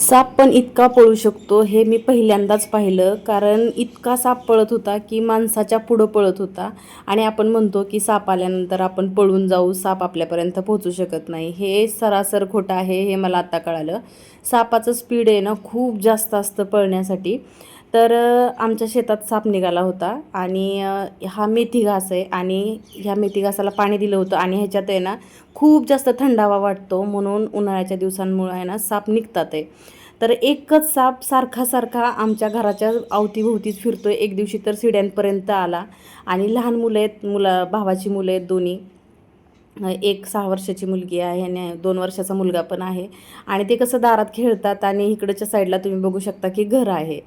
साप पण इतका पळू शकतो हे मी पहिल्यांदाच पाहिलं. कारण इतका साप पळत होता की माणसाच्या पुढं पळत होता. आणि आपण म्हणतो की साप आल्यानंतर आपण पळून जाऊ, साप आपल्यापर्यंत पोहोचू शकत नाही. हे सरासर खोटं आहे हे मला आता कळालं. सापाचं स्पीड आहे ना खूप जास्त असतं पळण्यासाठी. तर आमच्या शेतात साप निघाला होता आणि हा मेथी घास आहे आणि ह्या मेथी घासाला पाणी दिलं होतं आणि ह्याच्यात आहे ना खूप जास्त थंडावा वाटतो, म्हणून उन्हाळ्याच्या दिवसांमुळे आहे ना साप निघतात आहे. तर एकच साप सारखा सारखा आमच्या घराच्या अवतीभोवतीच फिरतोय. एक दिवशी तर सिड्यांपर्यंत आला. आणि लहान मुलं आहेत, भावाची मुलं आहेत दोन्ही. एक 6 वर्षाची मुलगी आहे आणि 2 वर्षाचा मुलगा पण आहे. आणि ते कसं दारात खेळतात आणि इकडच्या साईडला तुम्ही बघू शकता की घर आहे.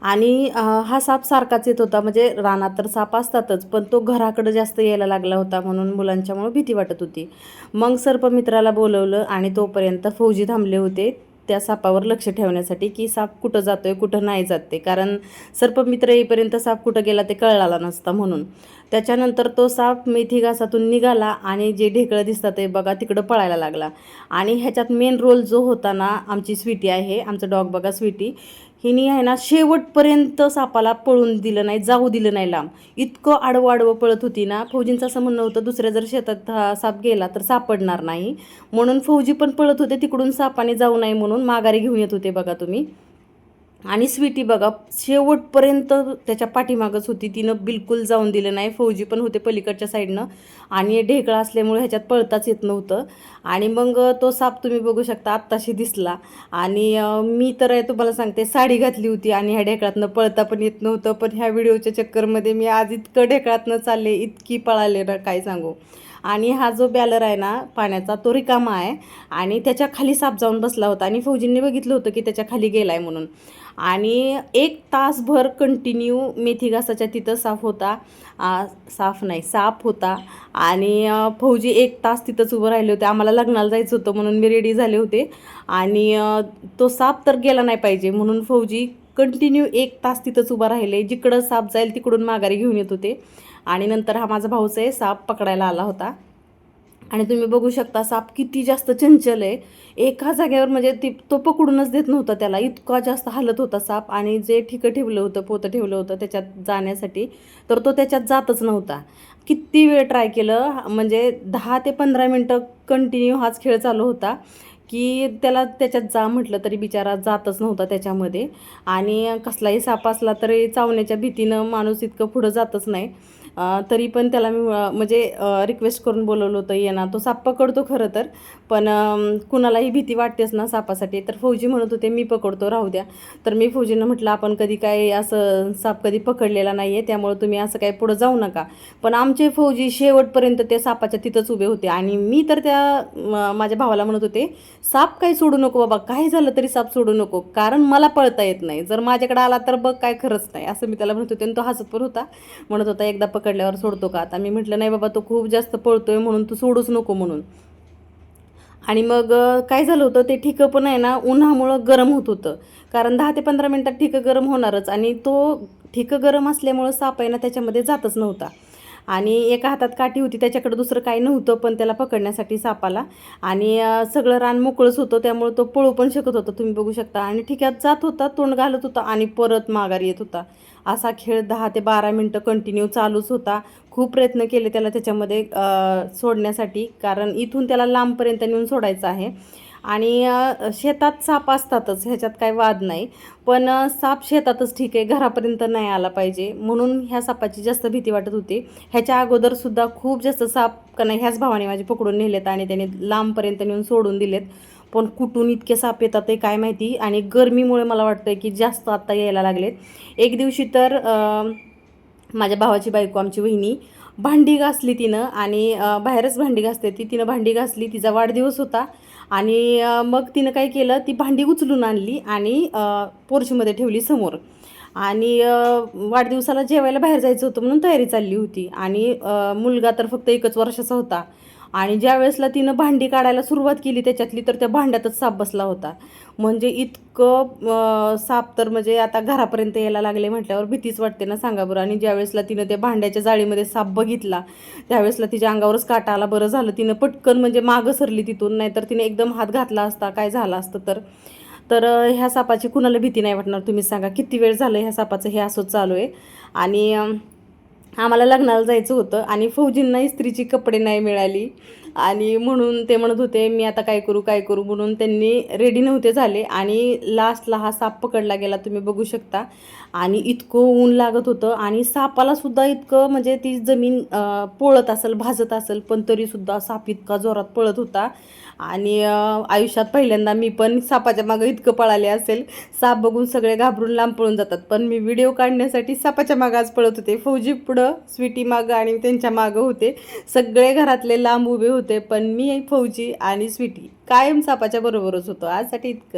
आणि हा साप सारखाच येत होता. म्हणजे रानात तर साप असतातच, पण तो घराकडं जास्त यायला लागला होता, म्हणून मुलांच्यामुळे भीती वाटत होती. मग सर्पमित्राला बोलवलं आणि तोपर्यंत फौजी थांबले होते त्या सापावर लक्ष ठेवण्यासाठी, की साप कुठं जातोय कुठं नाही जाते. कारण सर्पमित्र येईपर्यंत साप कुठं गेला ते कळाला नसता म्हणून. त्याच्यानंतर तो साप मेथी घासातून निघाला आणि जे ढेकळं दिसतात ते बघा तिकडं पळायला लागला. आणि ह्याच्यात मेन रोल जो होता ना, आमची स्वीटी आहे, आमचं डॉग बघा स्वीटी, हिने आहे ना शेवटपर्यंत सापाला पळून दिलं नाही, जाऊ दिलं नाही लांब. इतकं आडवं आडवं पळत होती ना. फौजींचं असं म्हणणं होतं दुसऱ्या जर शेतात हा साप गेला तर सापडणार नाही, म्हणून फौजी पण पळत होते तिकडून सापाने जाऊ नये म्हणून माघारी घेऊन येत होते बघा तुम्ही. आणि स्वीटी बघा शेवटपर्यंत त्याच्या पाठीमागच होती, तिनं बिलकुल जाऊन दिलं नाही. फौजी पण होते पलीकडच्या साईडनं आणि ढेकळा असल्यामुळे ह्याच्यात पळताच येत नव्हतं. आणि मग तो साप तुम्ही बघू शकता आत्ताशी दिसला. आणि मी तर आहे तुम्हाला सांगते साडी घातली होती आणि ह्या ढेकळातनं पळता पण येत नव्हतं. पण ह्या व्हिडिओच्या चक्करमध्ये मी आज इतकं ढेकळातनं चालले, इतकी पळाले ना काय सांगू. आणि हा जो बॅलर आहे ना पाण्याचा तो रिकामा आहे आणि त्याच्या खाली साप जाऊन बसला होता आणि फौजींनी बघितलं होतं की त्याच्या खाली गेला आहे म्हणून. आणि 1 तासभर कंटिन्यू मेथी घासाच्या तिथं साप होता. आणि फौजी 1 तास तिथंच उभं राहिले होते. आम्हाला लग्नाला जायचं होतं म्हणून मी रेडी झाले होते. आणि तो साप तर गेला नाही पाहिजे म्हणून फौजी कंटिन्यू 1 तास तिथंच उभं राहिले. जिकडं साप जाईल तिकडून माघारी घेऊन येत होते. आणि नंतर हा माझा भाऊच आहे, साप पकडायला आला होता. आणि तुम्ही बघू शकता साप किती जास्त चंचल आहे. एका जागेवर म्हणजे तो पकडूनच देत नव्हता त्याला, इतका जास्त हालत होता साप. आणि जे ठिकं ठेवलं होतं, पोतं ठेवलं होतं त्याच्यात जाण्यासाठी, तर तो त्याच्यात जातच नव्हता. किती वेळ ट्राय केलं, म्हणजे 10 ते 15 मिनटं कंटिन्यू हाच खेळ चालू होता की त्याला त्याच्यात जा म्हटलं तरी बिचारा जातच नव्हता त्याच्यामध्ये. आणि कसलाही साप असला तरी चावण्याच्या भीतीनं माणूस इतकं पुढं जातच नाही. तरी पण त्याला मी म्हणजे रिक्वेस्ट करून बोलवलं होतं, ये ना. तो साप पकडतो खरं तर, पण कुणालाही भीती वाटतेच ना सापासाठी. तर फौजी म्हणत होते मी पकडतो, राहू द्या. तर मी फौजींना म्हटलं आपण कधी काय असं साप कधी पकडलेला नाही आहे, त्यामुळे तुम्ही असं काय पुढं जाऊ नका. पण आमचे फौजी शेवटपर्यंत त्या सापाच्या तिथंच उभे होते. आणि मी तर माझ्या भावाला म्हणत होते साप काही सोडू नको बाबा, काही झालं तरी साप सोडू नको, कारण मला पळता येत नाही, जर माझ्याकडे आला तर बघ काय खरंच नाही, असं मी त्याला म्हणत होते. आणि तो हसत पण होता, म्हणत होता एकदा पकडल्यावर सोडतो का. आता मी म्हटलं नाही बाबा, तो खूप जास्त पळतोय म्हणून तू सोडूच नको म्हणून. आणि मग काय झालं होतं, ते ठिकं पण आहे ना उन्हामुळं गरम होत होतं. कारण 10 ते 15 मिनटात ठिकं गरम होणारच. आणि तो ठिकं गरम असल्यामुळं साप आहे ना त्याच्यामध्ये जातच नव्हता. आणि एका हातात काठी होती, त्याच्याकडे दुसरं काही नव्हतं पण त्याला पकडण्यासाठी सापाला. आणि सगळं रान मोकळंच होतं, त्यामुळे तो पळू पण शकत होता तुम्ही बघू शकता. आणि ठिक्यात जात होता, तोंड घालत होता आणि परत माघारी येत होता. असा खेळ 10 ते 12 मिनटं कंटिन्यू चालूच होता. खूप प्रयत्न केले त्याला त्याच्यामध्ये सोडण्यासाठी, कारण इथून त्याला लांबपर्यंत नेऊन सोडायचं आहे. आणि शेतात साप असतातच, ह्याच्यात काही वाद नाही. पण साप शेतातच ठीक आहे, घरापर्यंत नाही आला पाहिजे, म्हणून ह्या सापाची जास्त भीती वाटत होती. ह्याच्या अगोदरसुद्धा खूप जास्त साप का नाही ह्याच भावाने माझे पकडून नेलेत आणि त्याने लांबपर्यंत नेऊन सोडून दिलेत. पण कुठून इतके साप येतात ते काय माहिती. आणि गरमीमुळे मला वाटतं की जास्त आत्ता यायला लागलेत. एक दिवशी तर माझ्या भावाची बायको आमची वहिनी भांडी घासली तिनं. आणि बाहेरच भांडी घासते ती, तिनं भांडी घासली, तिचा वाढदिवस होता. आणि मग तिनं काय केलं, ती भांडी उचलून आणली आणि पोर्चमध्ये ठेवली समोर. आणि वाढदिवसाला जेवायला बाहेर जायचं होतं म्हणून तयारी चालली होती. आणि मुलगा तर फक्त 1च वर्षाचा होता. आणि ज्या वेळेसला तिनं भांडी काढायला सुरुवात केली त्याच्यातली, तर त्या भांड्यातच साप बसला होता. म्हणजे इतकं साप तर म्हणजे आता घरापर्यंत यायला लागले म्हटल्यावर भीतीच वाटते ना, सांगा बरं. आणि ज्यावेळेसला तिनं त्या भांड्याच्या जाळीमध्ये साप बघितला, त्यावेळेसला तिच्या अंगावरच काटा आला. बरं झालं तिनं पटकन म्हणजे मागं सरली तिथून, नाहीतर तिने एकदम हात घातला असता काय झालं असतं तर. तर ह्या सापाची कुणाला भीती नाही वाटणार, तुम्ही सांगा. किती वेळ झालं ह्या सापाचं हे असं चालू आहे. आणि आम्हाला लग्नाला जायचं होतं आणि फौजींना इस्त्रीची कपडे नाही मिळाली आणि म्हणून ते म्हणत होते मी आता काय करू काय करू, म्हणून त्यांनी रेडी नव्हते झाले आणि लास्टला हा साप पकडला गेला, तुम्ही बघू शकता. आणि इतकं ऊन लागत होतं आणि सापालासुद्धा इतकं म्हणजे ती जमीन पोळत असेल, भाजत असेल, पण तरीसुद्धा साप इतका जोरात पळत होता. आणि आयुष्यात पहिल्यांदा मी पण सापाच्या मागं इतकं पळाले असेल. साप बघून सगळे घाबरून लांब पळून जातात, पण मी व्हिडिओ काढण्यासाठी सापाच्या मागं आज पळत होते. फौजी पुढं, स्वीटी मागं आणि त्यांच्या मागं होते. सगळे घरातले लांब उभे होते, पण मी फौजी आणि स्वीटी कायम सापाच्या बरोबरच होतो. आजसाठी इतकं.